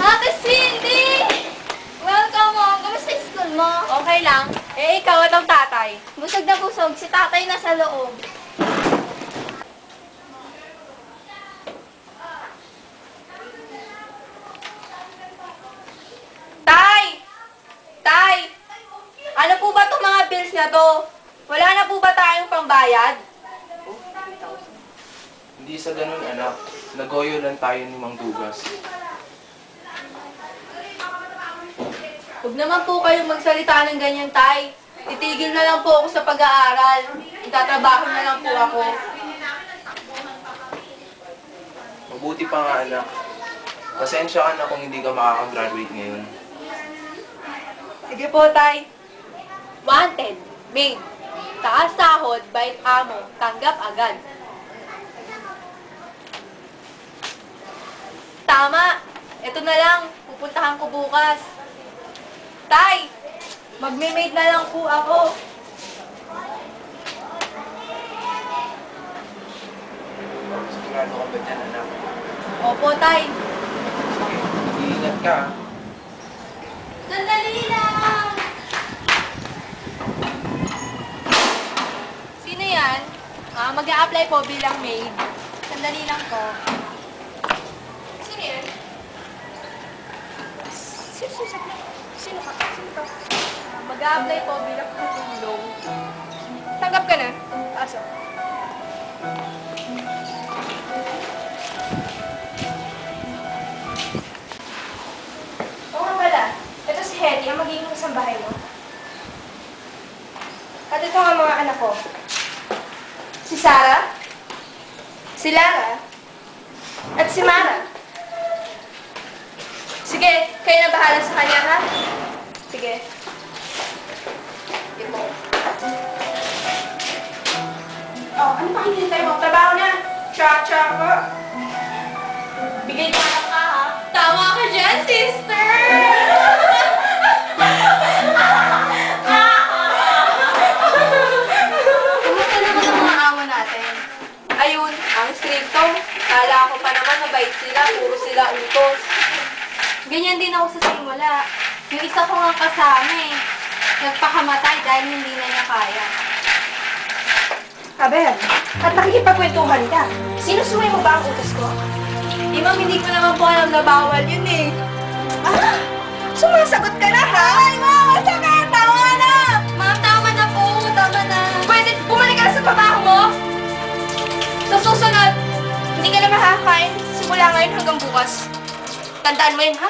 Ate Cindy! Welcome home. Kamusta yung school mo? Okay lang. Eh, ikaw at ang tatay. Busog na busog. Si tatay nasa loob. Tay! Tay! Ano po ba itong mga bills na to? Wala na po ba tayong pangbayad? Hindi sa ganun, anak. Nagoyo lang tayo ni Mang Dugas. Huwag naman po kayong magsalita ng ganyan, Tay. Titigil na lang po ako sa pag-aaral. Itatrabaho na lang po ako. Mabuti pa nga, anak. Pasensya ka na kung hindi ka makakagraduate ngayon. Sige po, Tay. Wanted, maid. Taas sahod, bait amo, tanggap agad. Tama. Ito na lang. Pupuntahan ko bukas. Tay! Magme-maid na lang po ako. Sigurado ka ba dyan, anak? Opo, Tay. Sige, mag-iingat ka. Sandali lang! Sino yan? Mag-a-apply po bilang maid. Sandali lang po. Sino yan? Sino ka? Mag-a-apply po bilang tutulong. Tanggap ka na. Aso. Oo nga pala. Ito si Hedy, ang magiging isang bahay mo. At ito ang mga anak ko. Si Sarah, si Lara, at si Mara. Sige, kayo na bahala sa kanya, ha? Sige. Sige po. Oh, ano pa hinihintay mo? Trabaho na. Cha-cha ko. Bigay ka lang ka, ha? Tama ka dyan, sister! Kamusta naman ang mga awa natin? Ayun, ang stricto. Kala ko pa naman mabait sila, puro sila utos. Ganyan din ako sa simula. Yung isa ko nga kasama nagpakamatay dahil hindi na niya kaya. Abel, at nakikipagkwentuhan ka. Sinusuway mo ba ang utos ko? Ma'am, hindi ko naman po alam na bawal yun eh. Ah! Sumasagot ka na, ha? Ay, ma'am! Masakit! Tama na! Ma'am, tama na po. Tama na. Pwede, bumalik ka na sa trabaho mo? Sa susunod, hindi ka na makakain simula ngayon hanggang bukas. Tandaan mo yun, ha?